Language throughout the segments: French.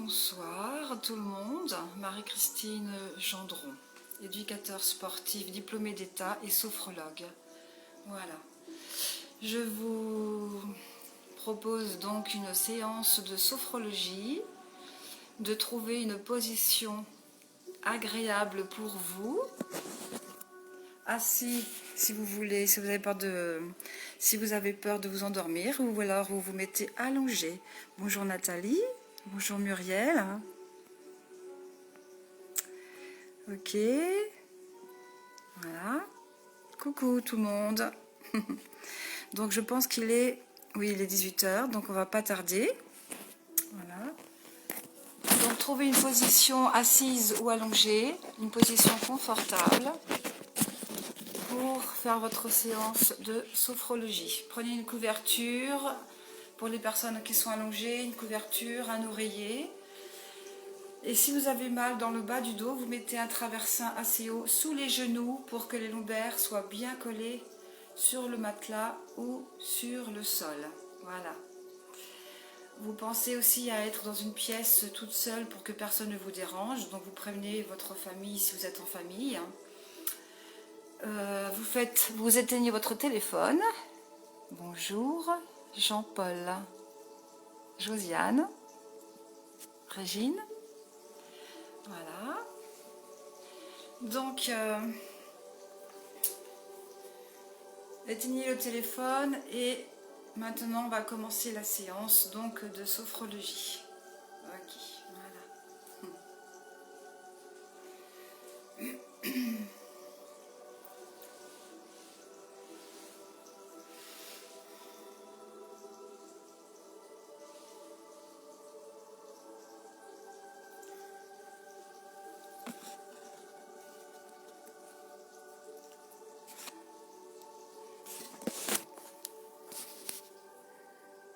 Bonsoir tout le monde, Marie-Christine Gendron, éducateur sportif, diplômée d'État et sophrologue. Voilà. Je vous propose donc une séance de sophrologie, de trouver une position agréable pour vous, assis si vous voulez, si vous avez peur de vous endormir, ou alors vous vous mettez allongé. Bonjour Nathalie, bonjour Muriel. Ok, voilà. Coucou tout le monde. Donc je pense qu'il est, oui, il est 18 h, donc on va pas tarder. Voilà. Donc trouvez une position assise ou allongée, une position confortable pour faire votre séance de sophrologie. Prenez une couverture pour les personnes qui sont allongées, une couverture, un oreiller. Et si vous avez mal dans le bas du dos, vous mettez un traversin assez haut sous les genoux pour que les lombaires soient bien collés sur le matelas ou sur le sol. Voilà. Vous pensez aussi à être dans une pièce toute seule pour que personne ne vous dérange. Donc vous prévenez votre famille si vous êtes en famille. Vous éteignez votre téléphone. Bonjour, Jean-Paul, Josiane, Régine. Voilà. Donc, éteignez le téléphone et maintenant on va commencer la séance donc de sophrologie. Ok, voilà.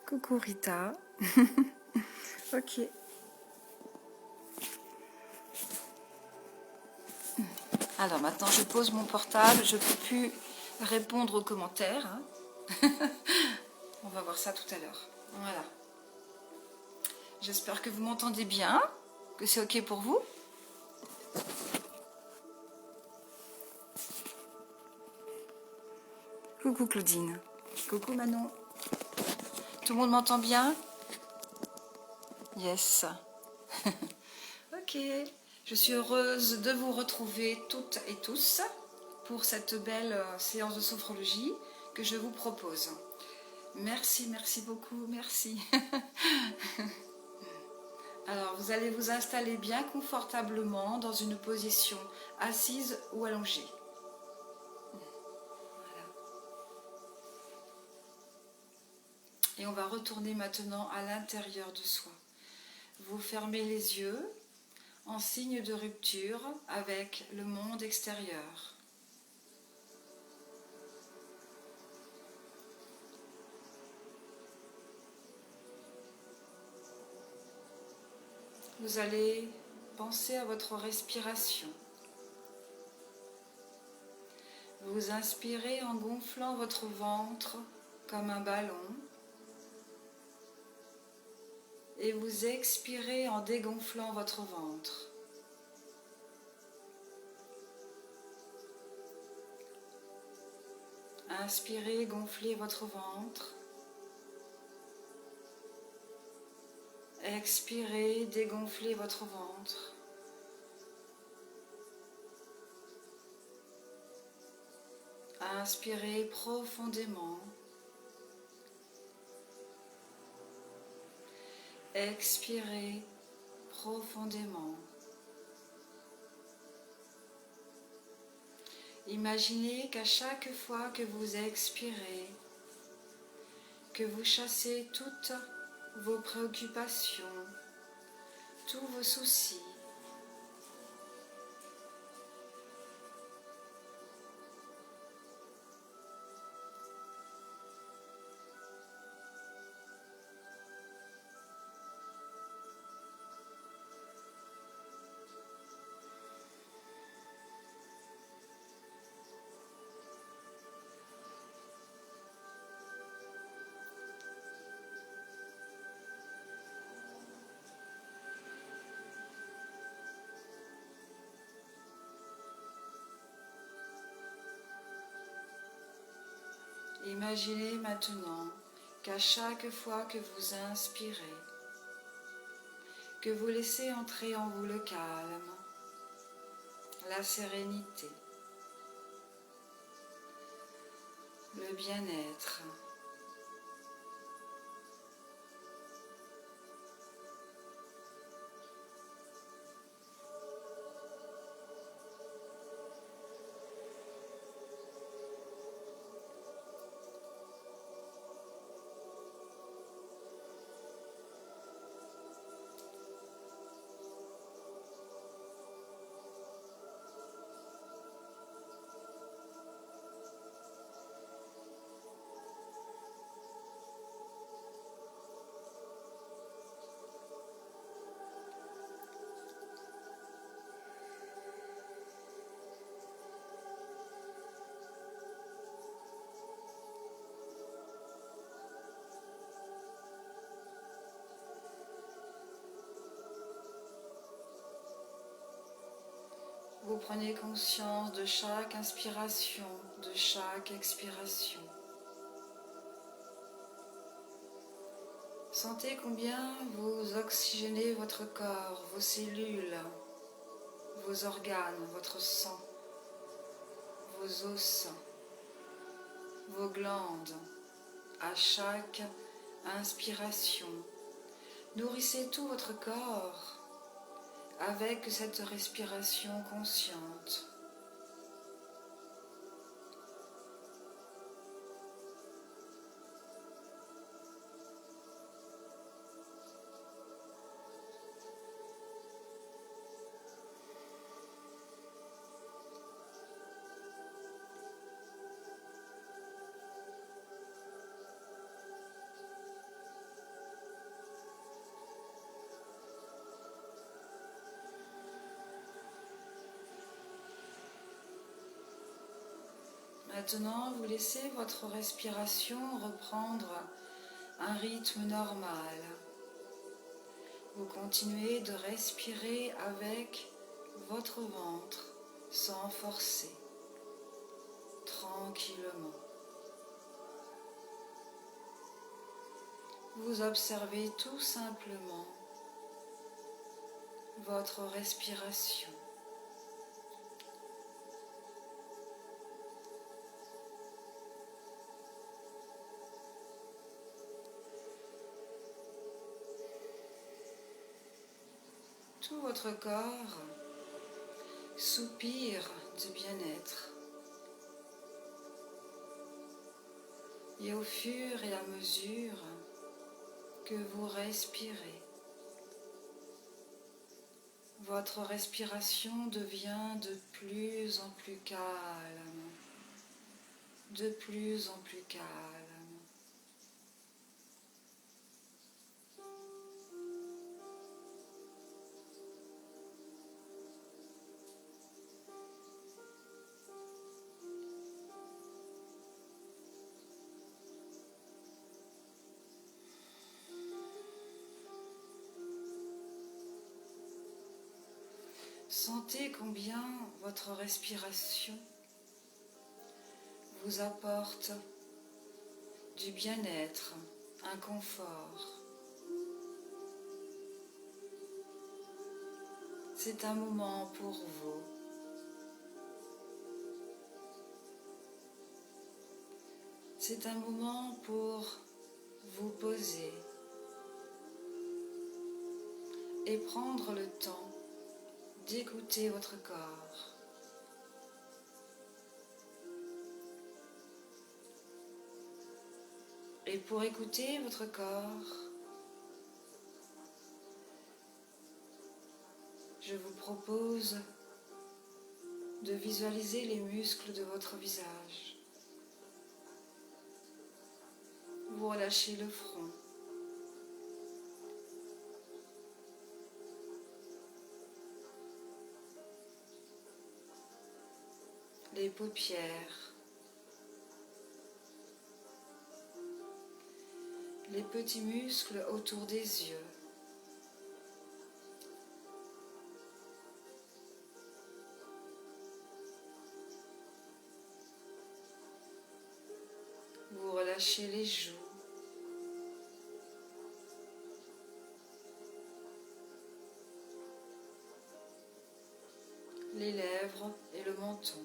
Coucou Rita. Ok. Alors maintenant je pose mon portable, je ne peux plus répondre aux commentaires. Hein. On va voir ça tout à l'heure. Voilà. J'espère que vous m'entendez bien, que c'est ok pour vous. Coucou Claudine. Coucou Manon. Tout le monde m'entend bien? Yes. Ok. Je suis heureuse de vous retrouver toutes et tous pour cette belle séance de sophrologie que je vous propose. Merci, merci beaucoup, merci. Alors, vous allez vous installer bien confortablement dans une position assise ou allongée. Voilà. Et on va retourner maintenant à l'intérieur de soi. Vous fermez les yeux en signe de rupture avec le monde extérieur. Vous allez penser à votre respiration. Vous inspirez en gonflant votre ventre comme un ballon et vous expirez en dégonflant votre ventre. Inspirez, gonflez votre ventre. Expirez, dégonflez votre ventre. Inspirez profondément. Expirez profondément. Imaginez qu'à chaque fois que vous expirez, que vous chassez toutes vos préoccupations, tous vos soucis. Imaginez maintenant qu'à chaque fois que vous inspirez, que vous laissez entrer en vous le calme, la sérénité, le bien-être. Vous prenez conscience de chaque inspiration, de chaque expiration. Sentez combien vous oxygénez votre corps, vos cellules, vos organes, votre sang, vos os, vos glandes, à chaque inspiration. Nourrissez tout votre corps avec cette respiration consciente. Maintenant, vous laissez votre respiration reprendre un rythme normal. Vous continuez de respirer avec votre ventre sans forcer, tranquillement. Vous observez tout simplement votre respiration. Tout votre corps soupire de bien-être. Et au fur et à mesure que vous respirez, votre respiration devient de plus en plus calme, de plus en plus calme. Sentez combien votre respiration vous apporte du bien-être, un confort. C'est un moment pour vous. C'est un moment pour vous poser et prendre le temps d'écouter votre corps. Et pour écouter votre corps, je vous propose de visualiser les muscles de votre visage. Vous relâchez le front. Les paupières. Les petits muscles autour des yeux. Vous relâchez les joues, les lèvres et le menton.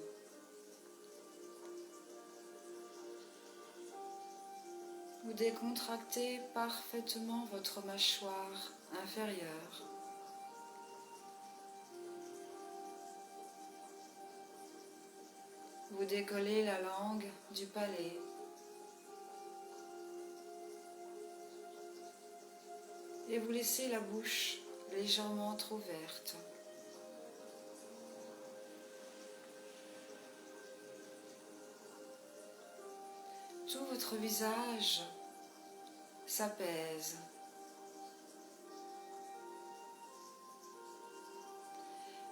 Vous décontractez parfaitement votre mâchoire inférieure. Vous décollez la langue du palais. Et vous laissez la bouche légèrement entrouverte. Tout votre visage s'apaise.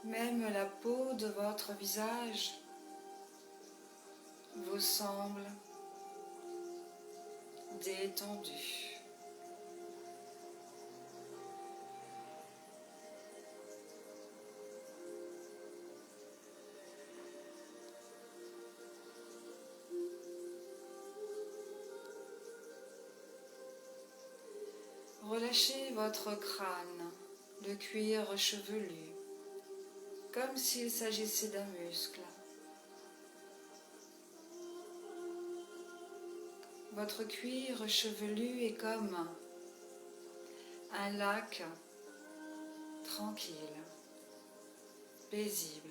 Même la peau de votre visage vous semble détendue. Relâchez votre crâne, le cuir chevelu, comme s'il s'agissait d'un muscle. Votre cuir chevelu est comme un lac tranquille, paisible.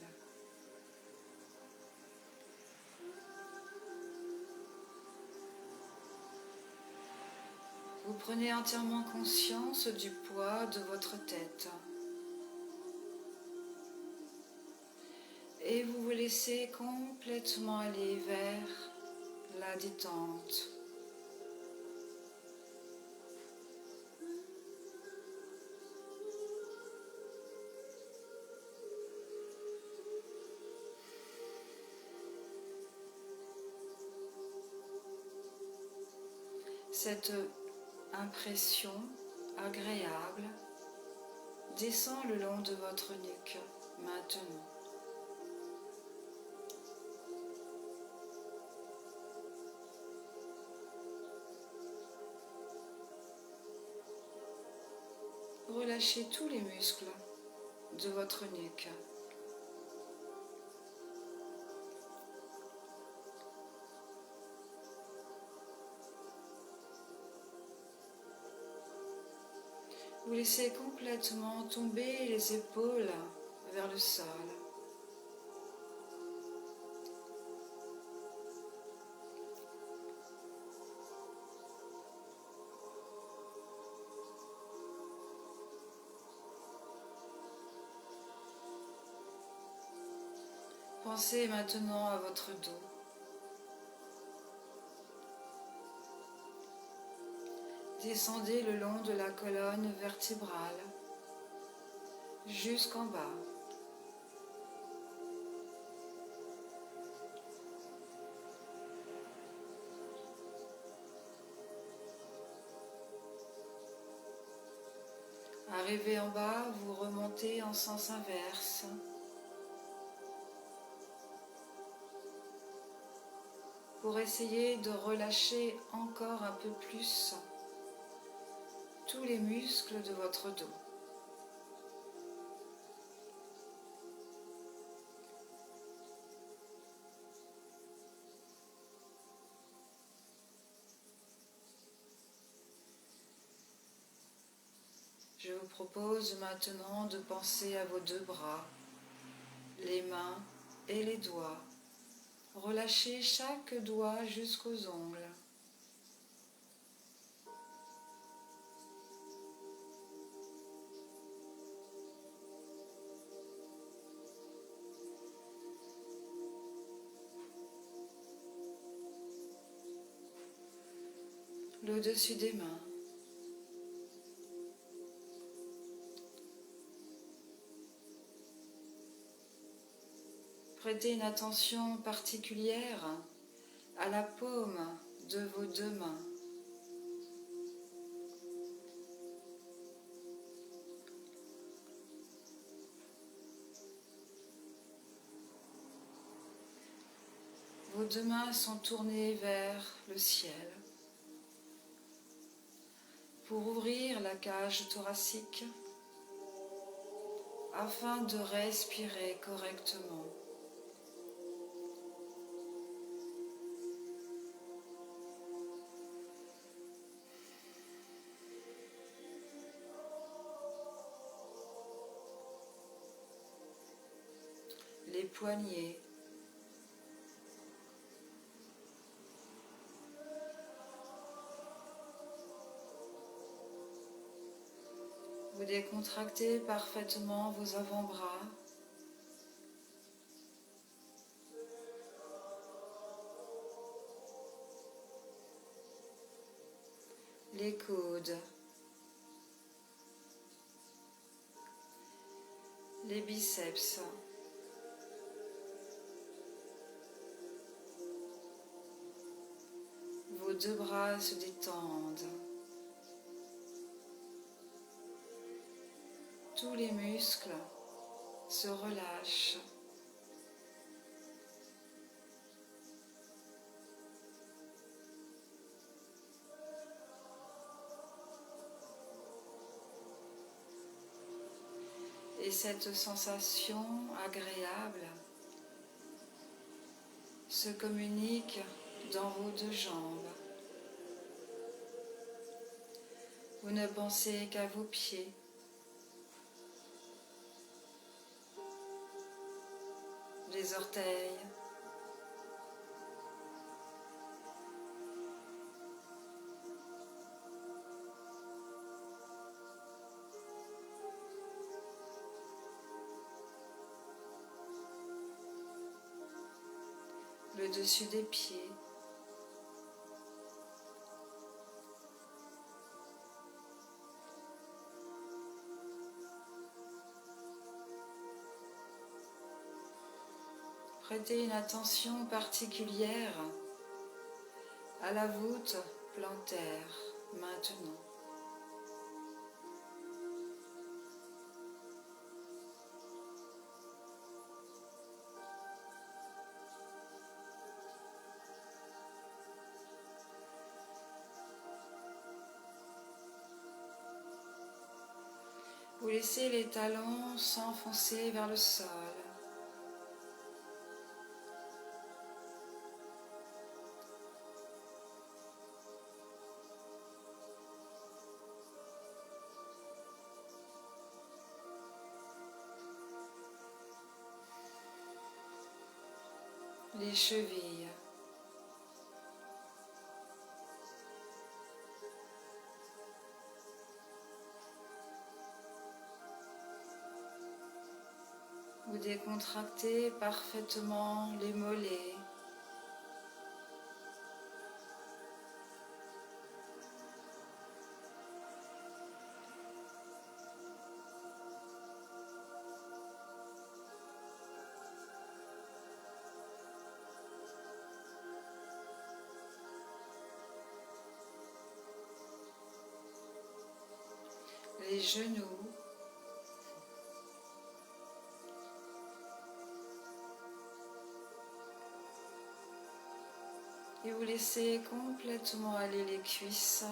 Vous prenez entièrement conscience du poids de votre tête et vous vous laissez complètement aller vers la détente. Cette impression agréable descend le long de votre nuque maintenant. Relâchez tous les muscles de votre nuque. Vous laissez complètement tomber les épaules vers le sol. Pensez maintenant à votre dos. Descendez le long de la colonne vertébrale jusqu'en bas. Arrivé en bas, vous remontez en sens inverse. Pour essayer de relâcher encore un peu plus tous les muscles de votre dos. Je vous propose maintenant de penser à vos deux bras, les mains et les doigts. Relâchez chaque doigt jusqu'aux ongles. Le dessus des mains. Prêtez une attention particulière à la paume de vos deux mains. Vos deux mains sont tournées vers le ciel. pour ouvrir la cage thoracique afin de respirer correctement. Les poignets, vous décontractez parfaitement vos avant-bras, les coudes, les biceps, vos deux bras se détendent, tous les muscles se relâchent. Et cette sensation agréable se communique dans vos deux jambes. Vous ne pensez qu'à vos pieds, les orteils, le dessus des pieds, prêtez une attention particulière à la voûte plantaire maintenant. Vous laissez les talons s'enfoncer vers le sol. Les chevilles. Vous décontractez parfaitement les mollets, les genoux, et vous laissez complètement aller les cuisses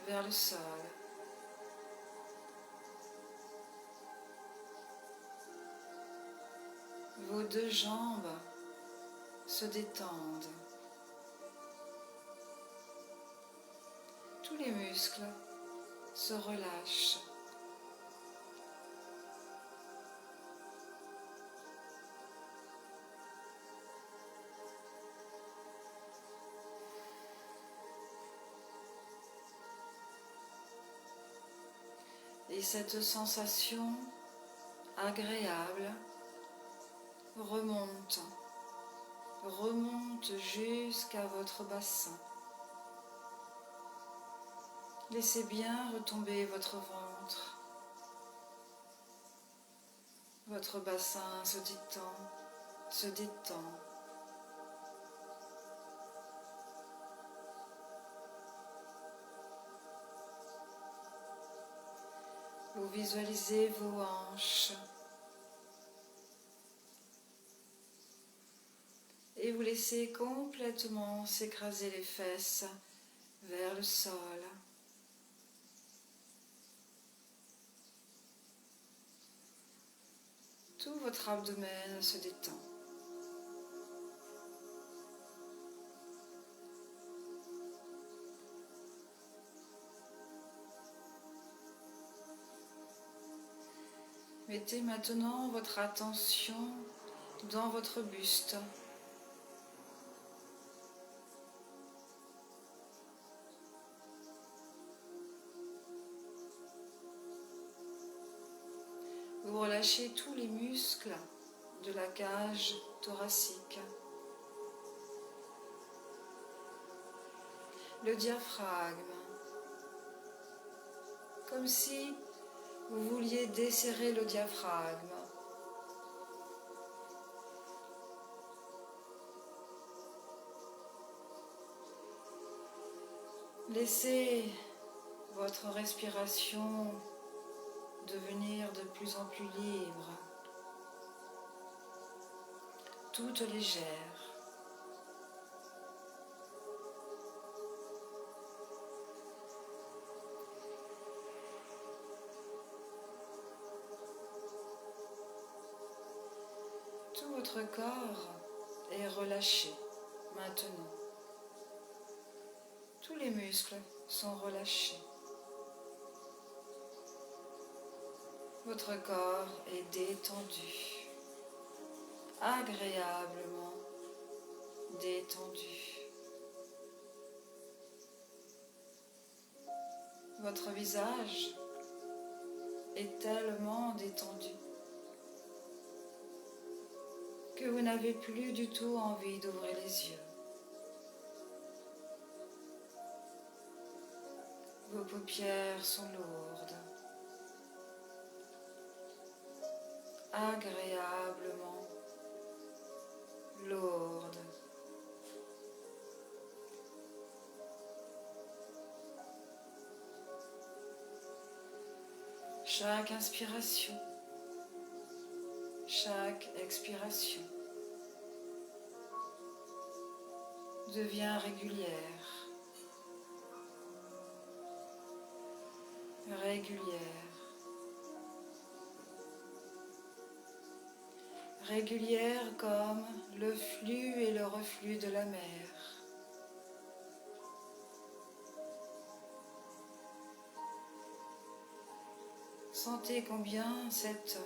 vers le sol. Vos deux jambes se détendent. Tous les muscles se relâchent. Et cette sensation agréable remonte jusqu'à votre bassin. Laissez bien retomber votre ventre. Votre bassin se détend, se détend. Vous visualisez vos hanches et vous laissez complètement s'écraser les fesses vers le sol. Tout votre abdomen se détend. Mettez maintenant votre attention dans votre buste. Vous relâchez tous les muscles de la cage thoracique. Le diaphragme, comme si vous vouliez desserrer le diaphragme. Laissez votre respiration devenir de plus en plus libre, toute légère. Tout votre corps est relâché maintenant. Tous les muscles sont relâchés. Votre corps est détendu, agréablement détendu. Votre visage est tellement détendu que vous n'avez plus du tout envie d'ouvrir les yeux. Vos paupières sont lourdes, agréablement lourdes. Chaque inspiration, chaque expiration devient régulière, régulière comme le flux et le reflux de la mer. Sentez combien cette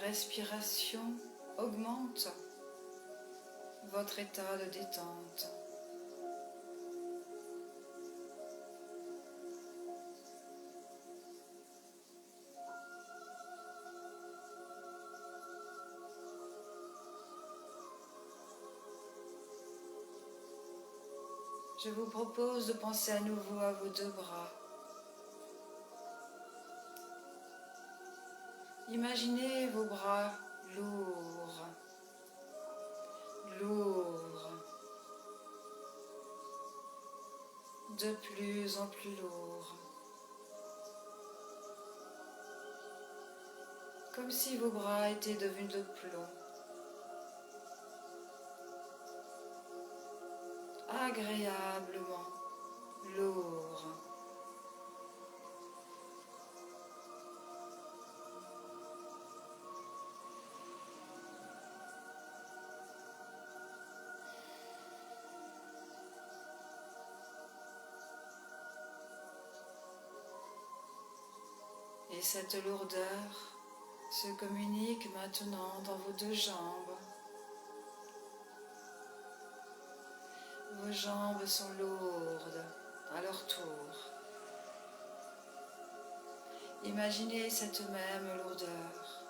respiration augmente votre état de détente. Je vous propose de penser à nouveau à vos deux bras. Imaginez vos bras lourds, lourds, de plus en plus lourds. Comme si vos bras étaient devenus de plomb. Agréablement lourds. Et cette lourdeur se communique maintenant dans vos deux jambes. Vos jambes sont lourdes à leur tour. Imaginez cette même lourdeur.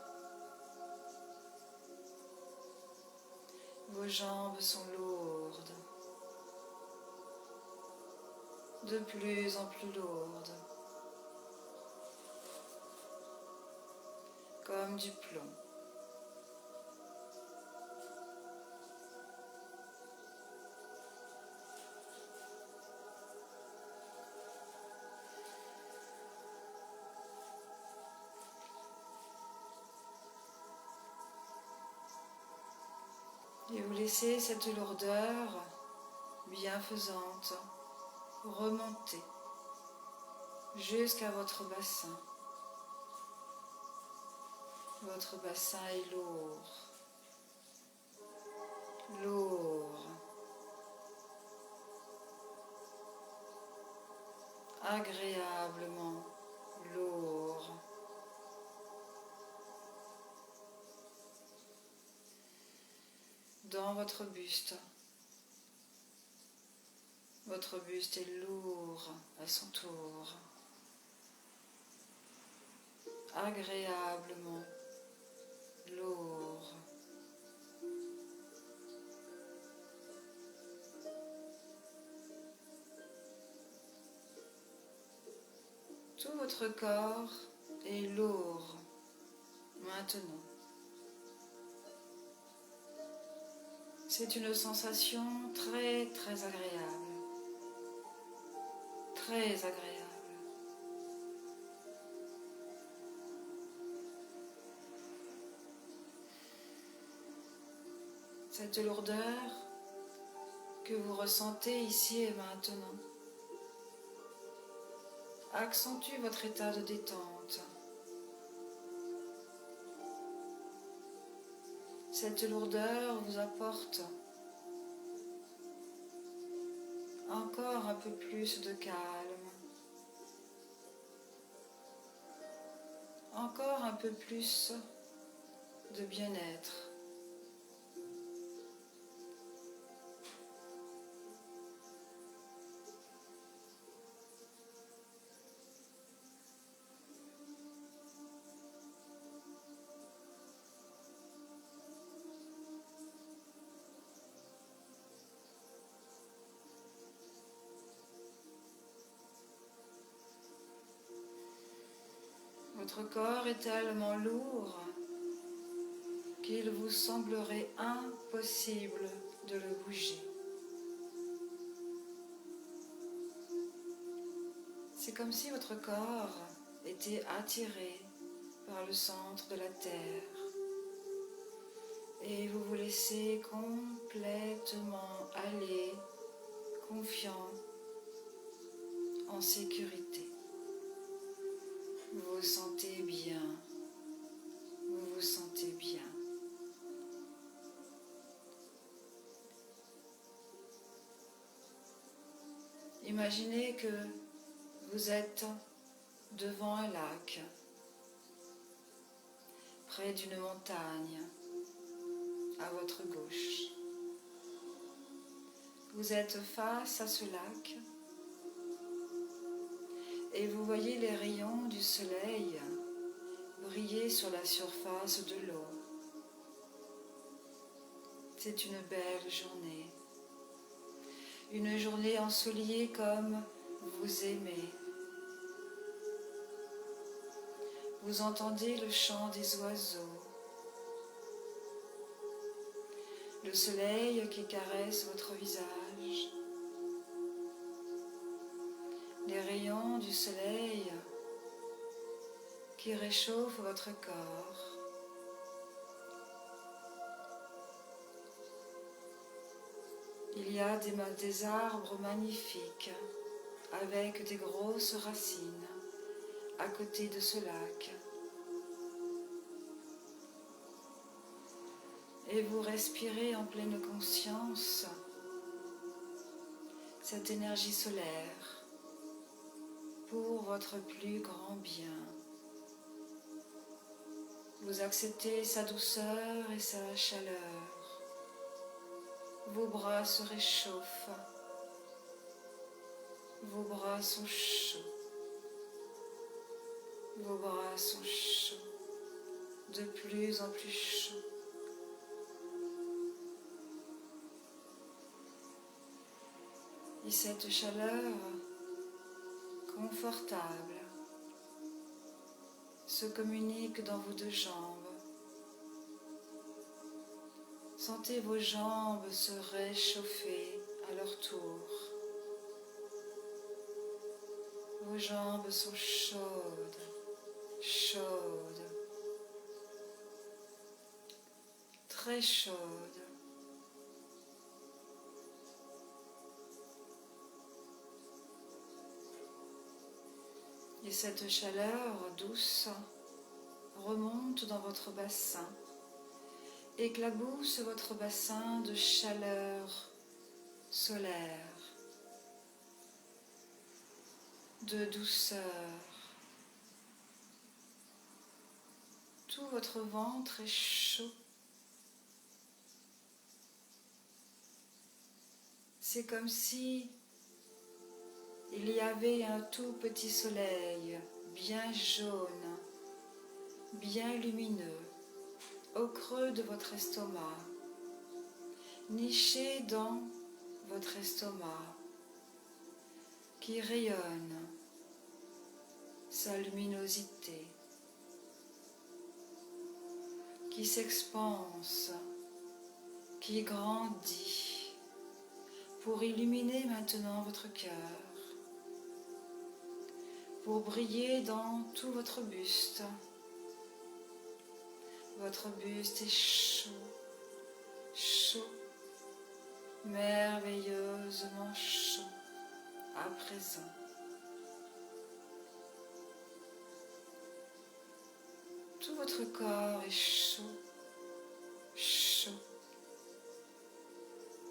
Vos jambes sont lourdes, de plus en plus lourdes, comme du plomb. Et vous laissez cette lourdeur bienfaisante remonter jusqu'à votre bassin. Votre bassin est lourd, lourd, agréablement lourd. Dans votre buste est lourd à son tour, agréablement lourd. Tout votre corps est lourd maintenant. C'est une sensation très très agréable. Très agréable. Cette lourdeur que vous ressentez ici et maintenant accentue votre état de détente. Cette lourdeur vous apporte encore un peu plus de calme, encore un peu plus de bien-être. Votre corps est tellement lourd qu'il vous semblerait impossible de le bouger. C'est comme si votre corps était attiré par le centre de la Terre et vous vous laissez complètement aller, confiant, en sécurité. Vous vous sentez bien, vous vous sentez bien. Imaginez que vous êtes devant un lac, près d'une montagne, à votre gauche. Vous êtes face à ce lac et vous voyez les rayons du soleil briller sur la surface de l'eau. C'est une belle journée. Une journée ensoleillée comme vous aimez. Vous entendez le chant des oiseaux. Le soleil qui caresse votre visage. Les rayons du soleil qui réchauffent votre corps. Il y a des arbres magnifiques avec des grosses racines à côté de ce lac. Et vous respirez en pleine conscience cette énergie solaire pour votre plus grand bien. Vous acceptez sa douceur et sa chaleur. Vos bras se réchauffent. Vos bras sont chauds. Vos bras sont chauds. De plus en plus chauds. Et cette chaleur confortable se communique dans vos deux jambes. Sentez vos jambes se réchauffer à leur tour. Vos jambes sont chaudes, chaudes, très chaudes. Et cette chaleur douce remonte dans votre bassin, éclabousse votre bassin de chaleur solaire, de douceur. Tout votre ventre est chaud. C'est comme si il y avait un tout petit soleil, bien jaune, bien lumineux, au creux de votre estomac, niché dans votre estomac, qui rayonne sa luminosité, qui s'expanse, qui grandit, pour illuminer maintenant votre cœur, pour briller dans tout votre buste. Votre buste est chaud, chaud, merveilleusement chaud à présent. Tout votre corps est chaud, chaud,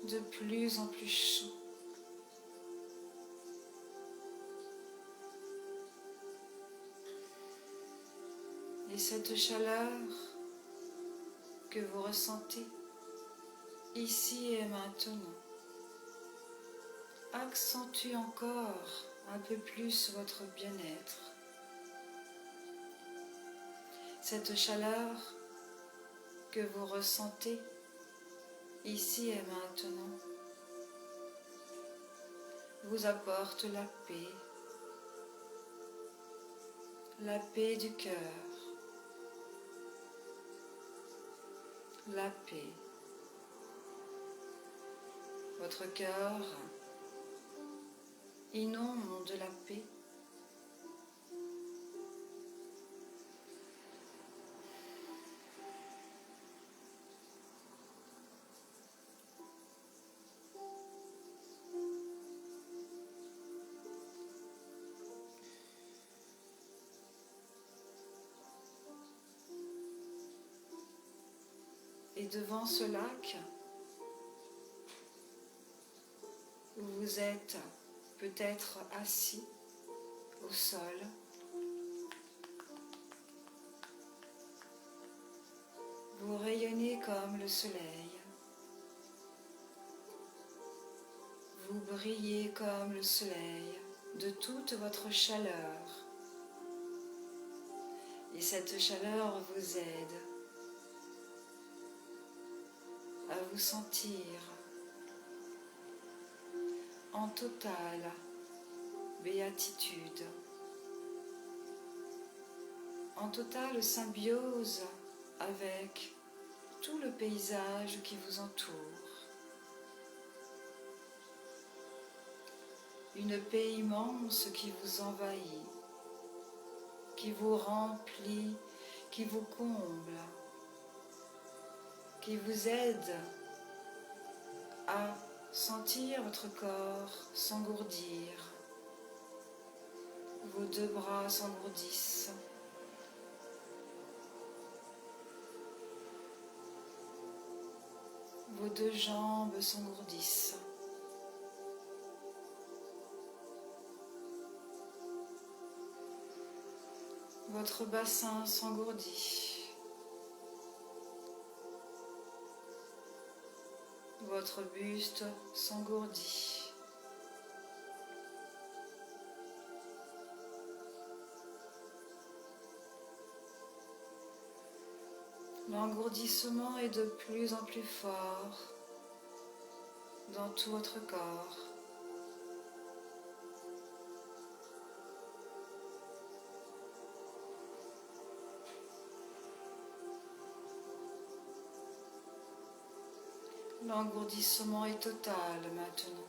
de plus en plus chaud. Et cette chaleur que vous ressentez ici et maintenant accentue encore un peu plus votre bien-être. Cette chaleur que vous ressentez ici et maintenant vous apporte la paix du cœur, la paix. Votre cœur inonde la paix. Et devant ce lac, où vous êtes peut-être assis au sol, vous rayonnez comme le soleil, vous brillez comme le soleil de toute votre chaleur. Et cette chaleur vous aide à vous sentir en totale béatitude, en totale symbiose avec tout le paysage qui vous entoure. Une paix immense qui vous envahit, qui vous remplit, qui vous comble, qui vous aide à sentir votre corps s'engourdir. Vos deux bras s'engourdissent. Vos deux jambes s'engourdissent. Votre bassin s'engourdit. Votre buste s'engourdit. L'engourdissement est de plus en plus fort dans tout votre corps. L'engourdissement est total maintenant.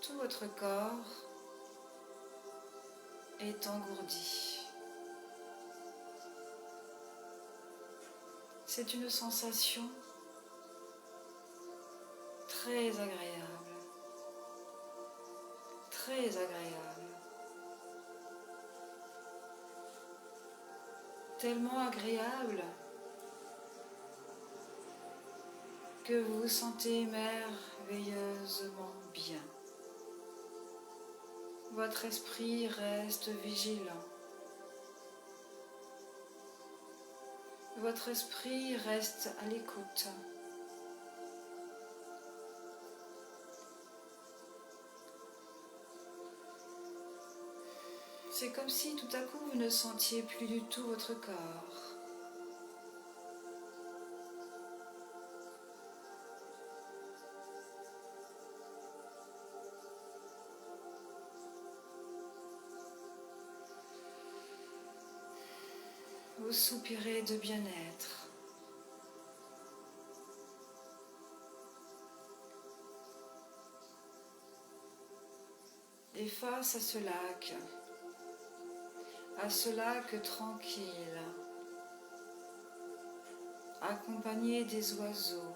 Tout votre corps est engourdi. C'est une sensation très agréable, très agréable. tellement agréable que vous vous sentez merveilleusement bien. Votre esprit reste vigilant. Votre esprit reste à l'écoute. C'est comme si tout à coup vous ne sentiez plus du tout votre corps. Vous soupirez de bien-être. Et face à ce lac tranquille, accompagné des oiseaux,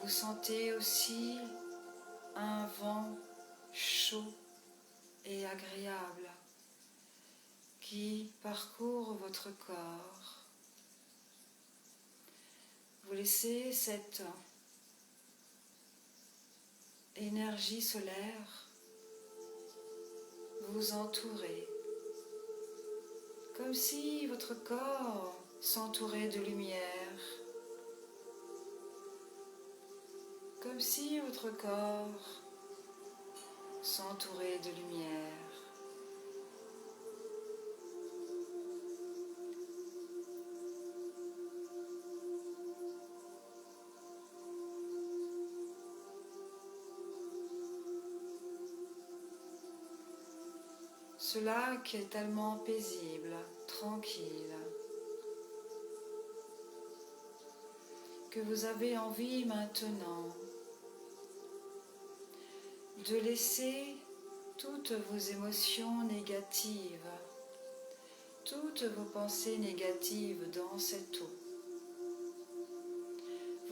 vous sentez aussi un vent chaud et agréable qui parcourt votre corps. Vous laissez cette énergie solaire vous entourer, comme si votre corps s'entourait de lumière, comme si votre corps s'entourait de lumière. Ce lac est tellement paisible, tranquille, que vous avez envie maintenant de laisser toutes vos émotions négatives, toutes vos pensées négatives dans cette eau.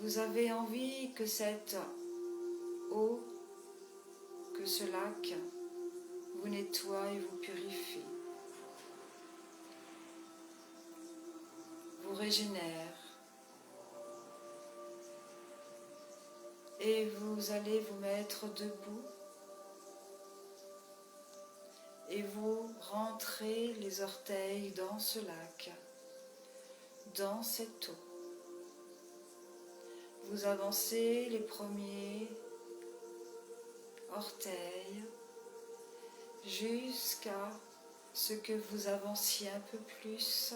Vous avez envie que cette eau, que ce lac, vous nettoie et vous purifie, vous régénère. Et vous allez vous mettre debout et vous rentrez les orteils dans ce lac, dans cette eau. Vous avancez les premiers orteils jusqu'à ce que vous avanciez un peu plus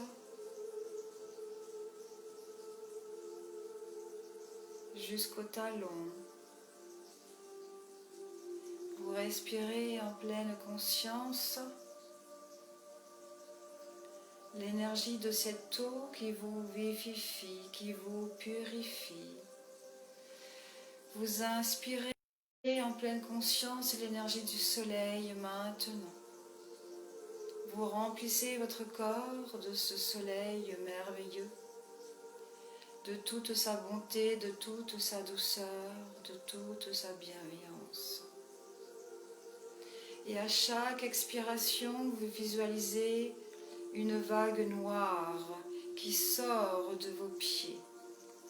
jusqu'au talon. Vous respirez en pleine conscience l'énergie de cette eau qui vous vivifie, qui vous purifie. Vous inspirez en pleine conscience l'énergie du soleil maintenant. Vous remplissez votre corps de ce soleil merveilleux, de toute sa bonté, de toute sa douceur, de toute sa bienveillance. Et à chaque expiration, vous visualisez une vague noire qui sort de vos pieds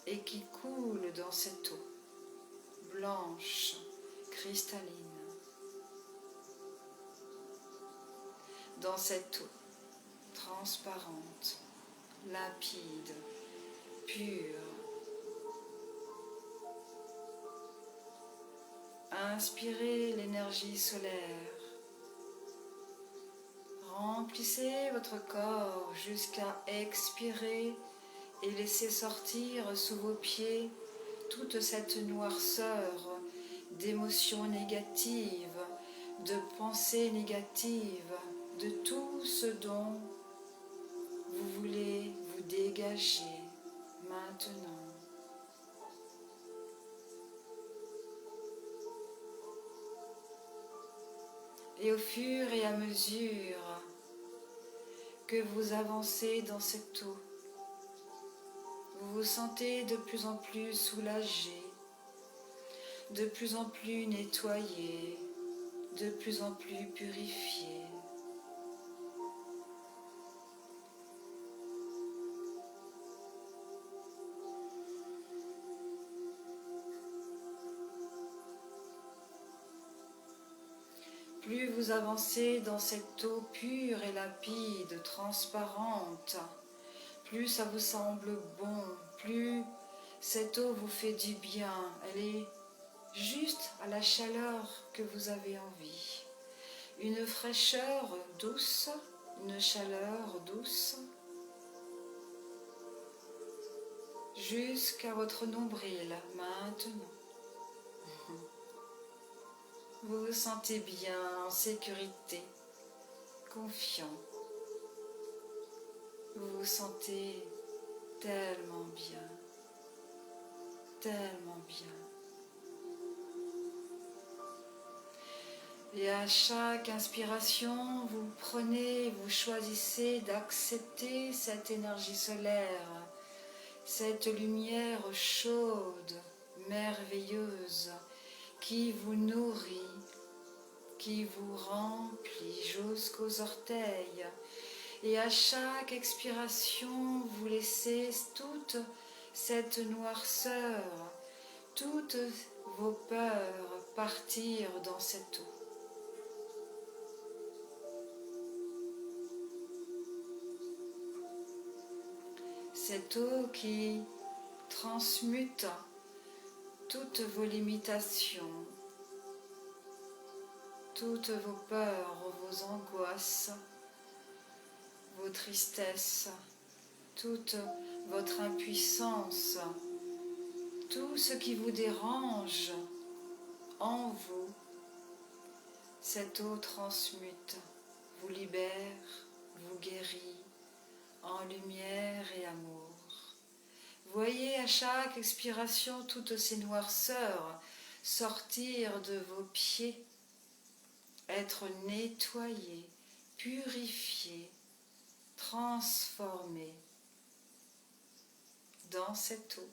et qui coule dans cette eau blanche, cristalline. Dans cette eau transparente, limpide, pure. Inspirez l'énergie solaire. Remplissez votre corps jusqu'à expirer et laissez sortir sous vos pieds toute cette noirceur d'émotions négatives, de pensées négatives, de tout ce dont vous voulez vous dégager maintenant. Et au fur et à mesure que vous avancez dans cette eau, vous vous sentez de plus en plus soulagé, de plus en plus nettoyé, de plus en plus purifié. Plus vous avancez dans cette eau pure et limpide, transparente, plus ça vous semble bon, plus cette eau vous fait du bien. Elle est juste à la chaleur que vous avez envie. Une fraîcheur douce, une chaleur douce, jusqu'à votre nombril maintenant. Vous vous sentez bien, en sécurité, confiant. Vous vous sentez tellement bien, tellement bien. Et à chaque inspiration, vous prenez, vous choisissez d'accepter cette énergie solaire, cette lumière chaude, merveilleuse, qui vous nourrit, qui vous remplit jusqu'aux orteils. Et à chaque expiration, vous laissez toute cette noirceur, toutes vos peurs partir dans cette eau. Cette eau qui transmute toutes vos limitations, toutes vos peurs, vos angoisses, vos tristesses, toute votre impuissance, tout ce qui vous dérange en vous. Cette eau transmute, vous libère, vous guérit en lumière et amour. Voyez à chaque expiration toutes ces noirceurs sortir de vos pieds, être nettoyées, purifiées, transformées dans cette eau.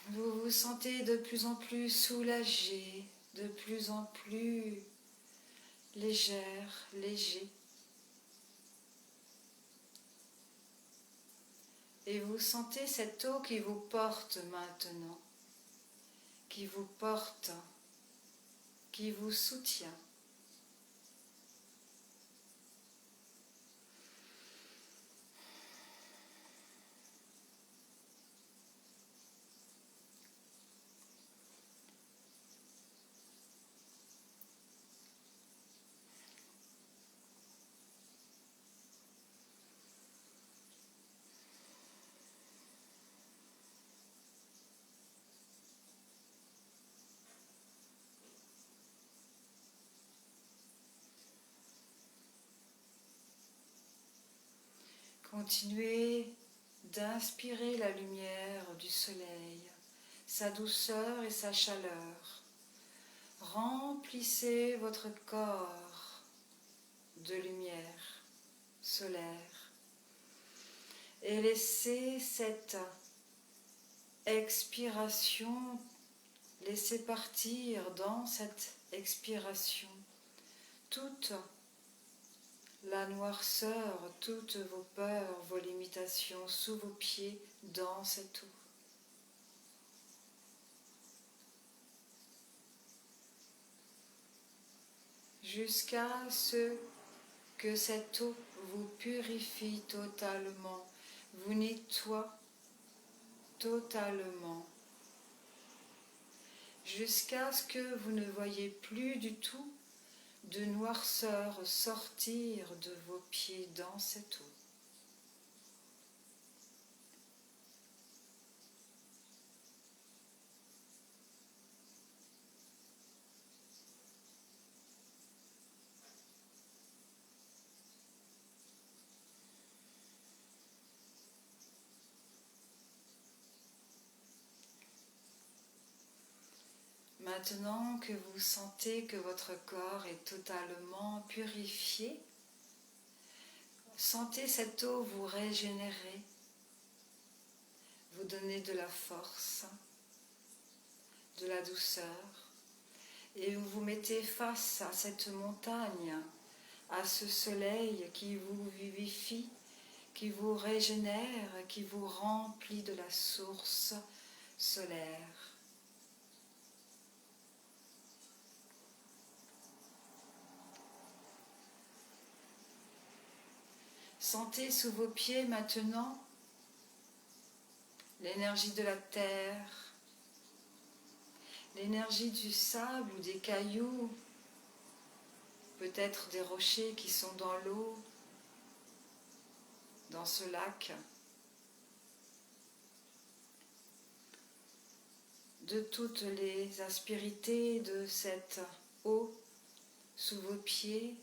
Vous vous sentez de plus en plus soulagé, de plus en plus légère, léger. Et vous sentez cette eau qui vous porte maintenant, qui vous porte, qui vous soutient. Continuez d'inspirer la lumière du soleil, sa douceur et sa chaleur. Remplissez votre corps de lumière solaire et laissez cette expiration, laissez partir dans cette expiration toute la noirceur, toutes vos peurs, vos limitations sous vos pieds dans cette eau. Jusqu'à ce que cette eau vous purifie totalement, vous nettoie totalement, jusqu'à ce que vous ne voyez plus du tout de noirceur sortir de vos pieds dans cette eau. Maintenant que vous sentez que votre corps est totalement purifié, sentez cette eau vous régénérer, vous donner de la force, de la douceur, et vous vous mettez face à cette montagne, à ce soleil qui vous vivifie, qui vous régénère, qui vous remplit de la source solaire. Sentez sous vos pieds maintenant l'énergie de la terre, l'énergie du sable ou des cailloux, peut-être des rochers qui sont dans l'eau, dans ce lac, de toutes les aspérités de cette eau sous vos pieds,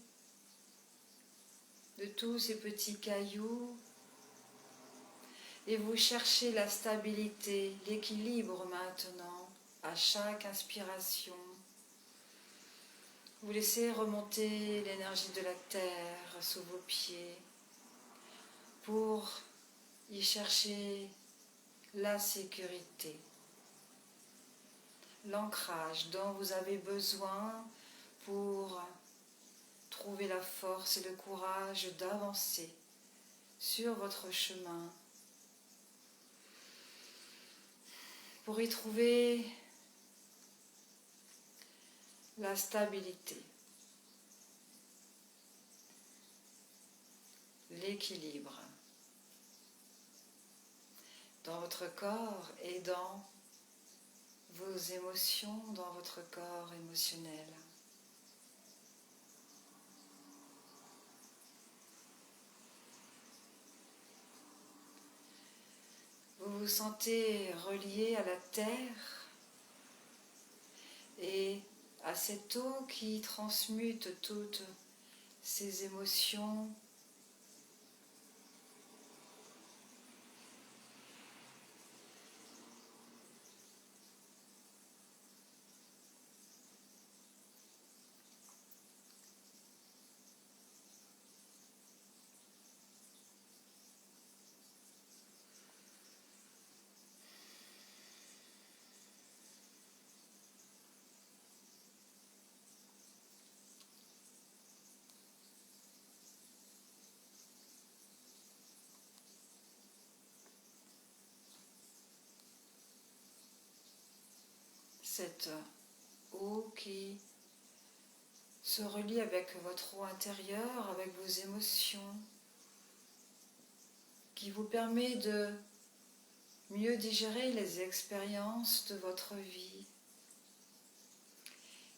de tous ces petits cailloux, et vous cherchez la stabilité, l'équilibre maintenant, à chaque inspiration. Vous laissez remonter l'énergie de la terre sous vos pieds pour y chercher la sécurité, l'ancrage dont vous avez besoin pour trouver la force et le courage d'avancer sur votre chemin, pour y trouver la stabilité, l'équilibre dans votre corps et dans vos émotions, dans votre corps émotionnel. Vous vous sentez relié à la terre et à cette eau qui transmute toutes ces émotions. Cette eau qui se relie avec votre eau intérieure, avec vos émotions, qui vous permet de mieux digérer les expériences de votre vie,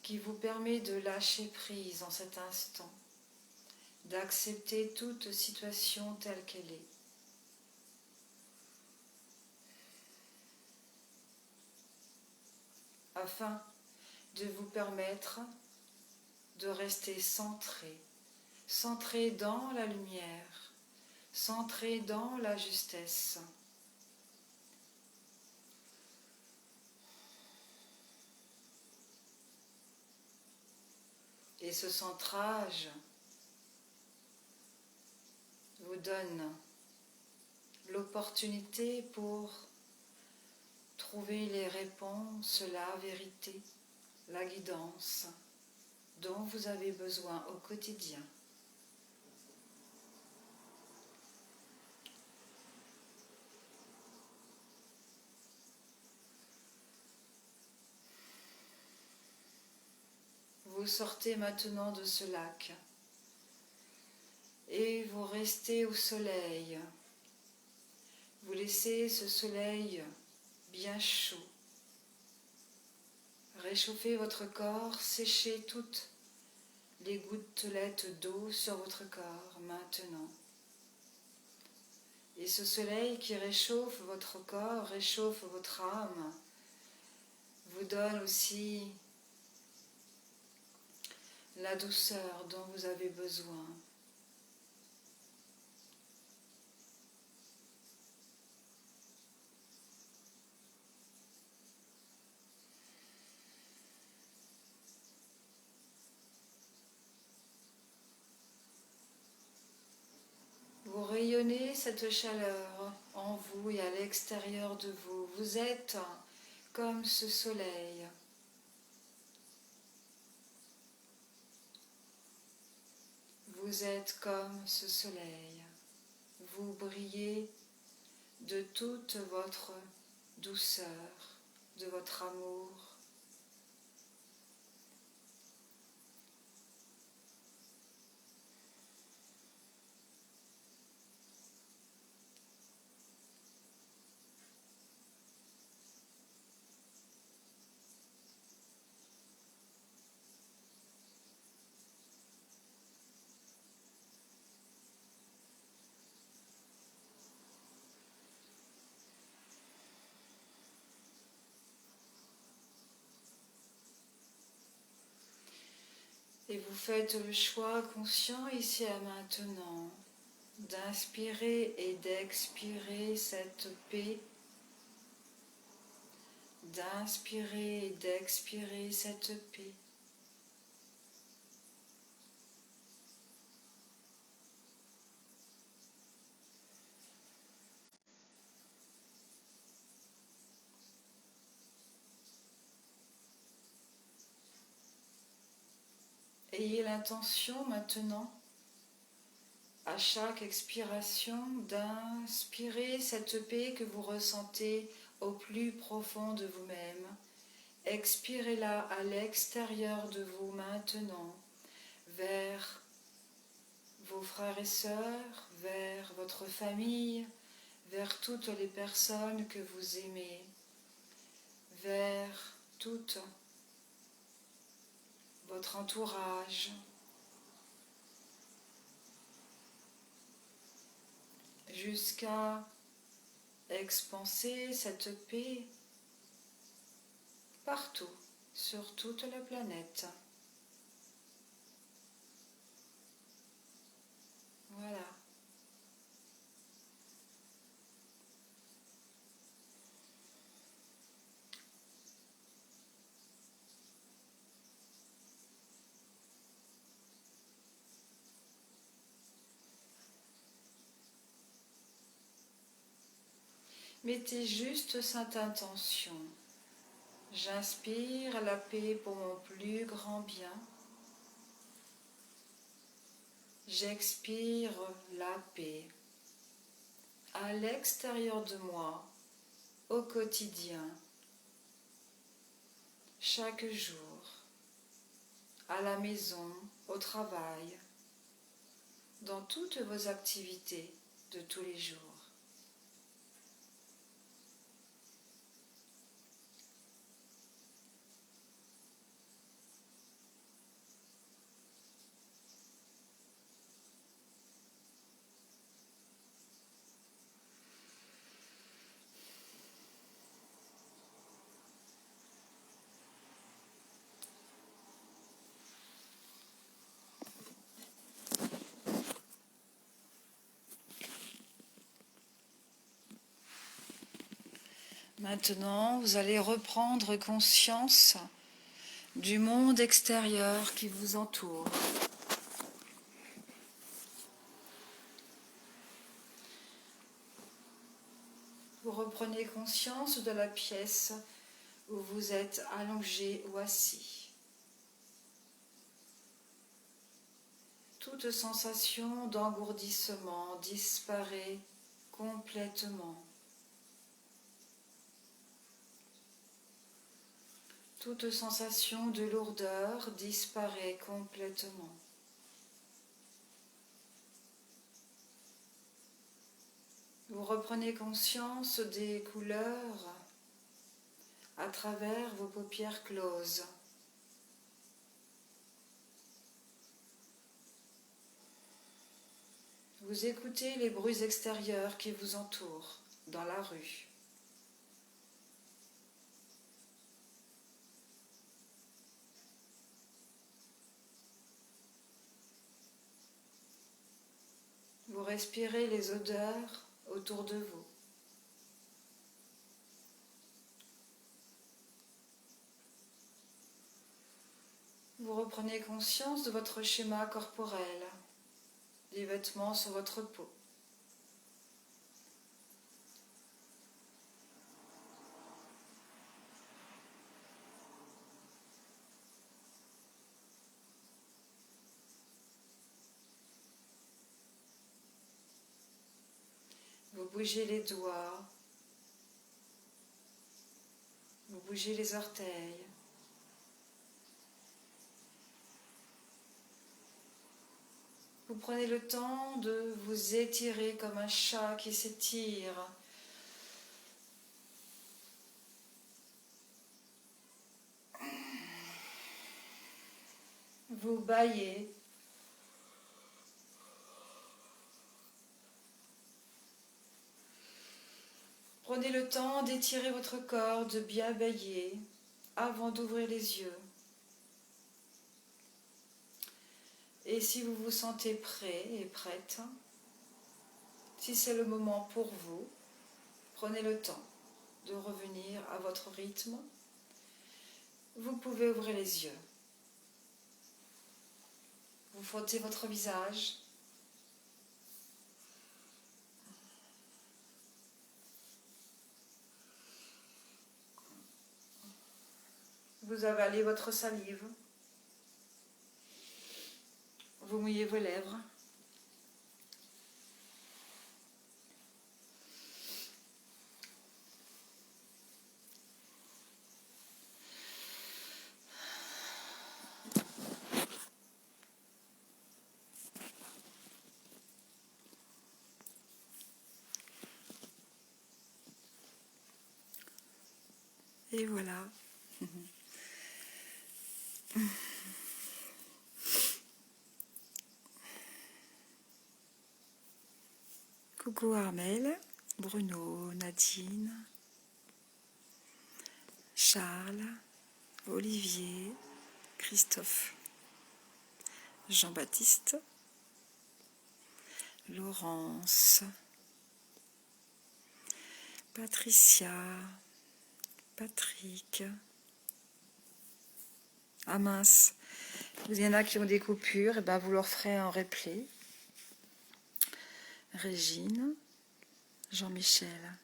qui vous permet de lâcher prise en cet instant, d'accepter toute situation telle qu'elle est. Afin de vous permettre de rester centré, centré dans la lumière, centré dans la justesse. Et ce centrage vous donne l'opportunité pour trouver les réponses, la vérité, la guidance dont vous avez besoin au quotidien. Vous sortez maintenant de ce lac et vous restez au soleil. Vous laissez ce soleil bien chaud réchauffer votre corps, sécher toutes les gouttelettes d'eau sur votre corps maintenant. Et ce soleil qui réchauffe votre corps, réchauffe votre âme, vous donne aussi la douceur dont vous avez besoin. Vous rayonnez cette chaleur en vous et à l'extérieur de vous. Vous êtes comme ce soleil. Vous êtes comme ce soleil. vous briller de toute votre douceur, de votre amour. Et vous faites le choix conscient ici et maintenant d'inspirer et d'expirer cette paix, d'inspirer et d'expirer cette paix. Ayez l'intention maintenant, à chaque expiration, d'inspirer cette paix que vous ressentez au plus profond de vous-même. Expirez-la à l'extérieur de vous maintenant, vers vos frères et sœurs, vers votre famille, vers toutes les personnes que vous aimez, vers tout votre entourage, jusqu'à expanser cette paix partout, sur toute la planète. Voilà. Mettez juste cette intention. J'inspire la paix pour mon plus grand bien. J'expire la paix à l'extérieur de moi, au quotidien, chaque jour, à la maison, au travail, dans toutes vos activités de tous les jours. Maintenant, vous allez reprendre conscience du monde extérieur qui vous entoure. Vous reprenez conscience de la pièce où vous êtes allongé ou assis. Toute sensation d'engourdissement disparaît complètement. Toute sensation de lourdeur disparaît complètement. Vous reprenez conscience des couleurs à travers vos paupières closes. Vous écoutez les bruits extérieurs qui vous entourent dans la rue. Vous respirez les odeurs autour de vous. Vous reprenez conscience de votre schéma corporel, des vêtements sur votre peau. bougez les doigts, vous bougez les orteils. Vous prenez le temps de vous étirer comme un chat qui s'étire. Vous bâillez. Prenez le temps d'étirer votre corps, de bien bâiller avant d'ouvrir les yeux. Et si vous vous sentez prêt et prête, si c'est le moment pour vous, prenez le temps de revenir à votre rythme. Vous pouvez ouvrir les yeux. Vous frottez votre visage. Vous avalez votre salive. Vous mouillez vos lèvres. Et voilà. Coucou Armel, Bruno, Nadine, Charles, Olivier, Christophe, Jean-Baptiste, Laurence, Patricia, Patrick. Ah mince, il y en a qui ont des coupures, et ben vous leur ferez un replay. Régine, Jean-Michel,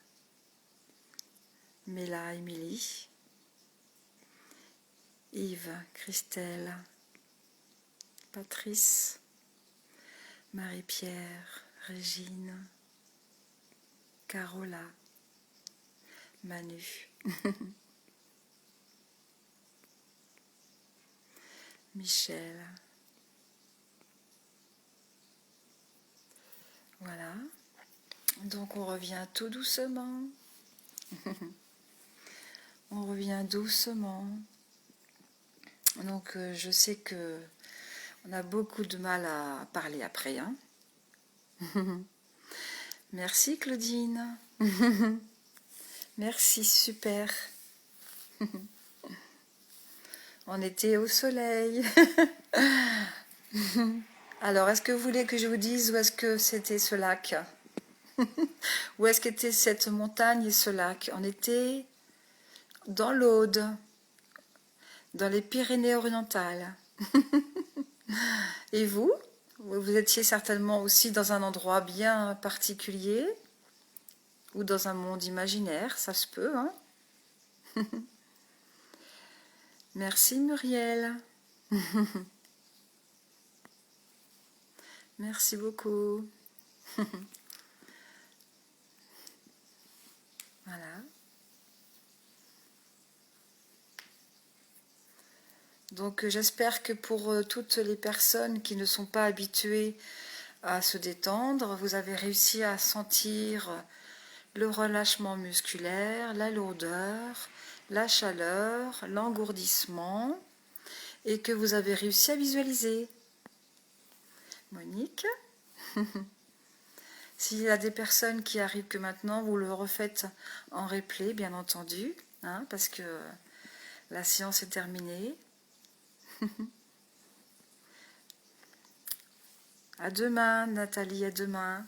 Méla, Émilie, Yves, Christelle, Patrice, Marie-Pierre, Régine, Carola, Manu, Michel. Voilà. Donc on revient tout doucement. On revient doucement. Donc je sais que on a beaucoup de mal à parler après. Hein. Merci Claudine. Merci, super. On était au soleil. Alors, est-ce que vous voulez que je vous dise où est-ce que c'était ce lac? Où est-ce qu'était cette montagne et ce lac? On était dans l'Aude, dans les Pyrénées-Orientales. Et vous? Vous étiez certainement aussi dans un endroit bien particulier ou dans un monde imaginaire, ça se peut, hein? Merci Muriel. Merci beaucoup. Voilà. Donc j'espère que pour toutes les personnes qui ne sont pas habituées à se détendre, vous avez réussi à sentir le relâchement musculaire, la lourdeur, la chaleur, l'engourdissement et que vous avez réussi à visualiser. Monique, s'il y a des personnes qui arrivent que maintenant, vous le refaites en replay, bien entendu, hein, parce que la séance est terminée. À demain, Nathalie, à demain.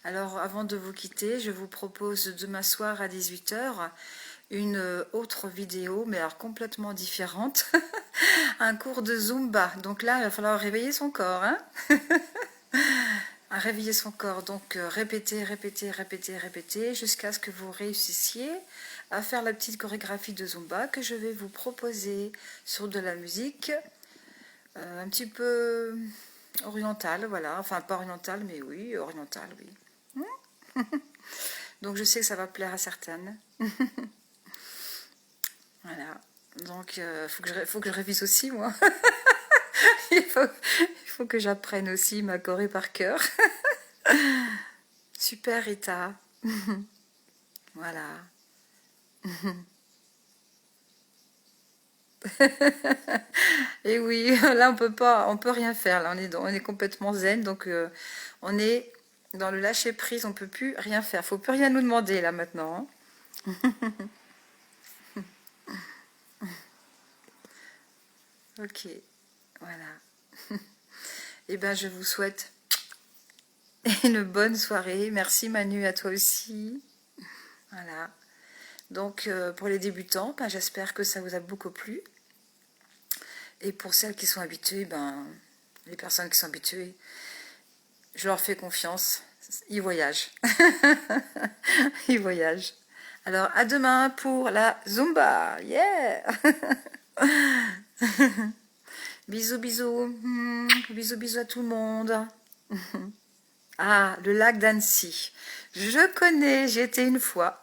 Alors, avant de vous quitter, je vous propose demain soir à 18 h une autre vidéo, mais alors complètement différente. Un cours de Zumba. Donc là, il va falloir réveiller son corps. Hein. À réveiller son corps. Donc, répétez, répétez, répétez, répétez, jusqu'à ce que vous réussissiez à faire la petite chorégraphie de Zumba que je vais vous proposer sur de la musique un petit peu orientale, voilà. Enfin, pas orientale, mais oui, orientale, oui. Donc je sais que ça va plaire à certaines. Voilà. Donc faut que je révise aussi, moi. il faut que j'apprenne aussi ma choré par cœur. Super, Rita. Voilà. Et oui, là on peut rien faire. Là on est complètement zen, donc on est dans le lâcher prise, on peut plus rien faire. Faut plus rien nous demander là maintenant. Ok, voilà. Et ben je vous souhaite une bonne soirée. Merci Manu, à toi aussi. Voilà. Donc pour les débutants, ben, j'espère que ça vous a beaucoup plu. Et pour celles qui sont habituées, ben, les personnes qui sont habituées, je leur fais confiance. Ils voyagent. Ils voyagent. Alors, à demain pour la Zumba. Yeah. Bisous, bisous. Bisous, bisous à tout le monde. Ah, le lac d'Annecy. Je connais, j'y étais une fois.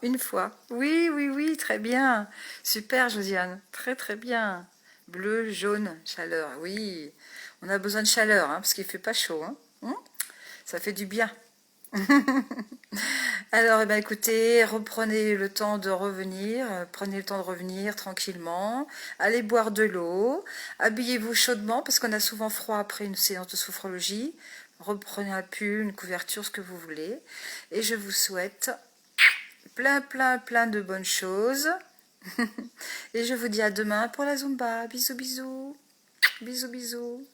Oui, oui, oui, très bien. Super, Josiane. Très, très bien. Bleu, jaune, chaleur. Oui, on a besoin de chaleur, hein, parce qu'il ne fait pas chaud. Ça fait du bien. Alors, eh ben, écoutez, reprenez le temps de revenir, prenez le temps de revenir tranquillement, allez boire de l'eau, habillez-vous chaudement parce qu'on a souvent froid après une séance de sophrologie, reprenez un pull, une couverture, ce que vous voulez, et je vous souhaite plein, plein, plein de bonnes choses, et je vous dis à demain pour la Zumba, bisous, bisous, bisous, bisous.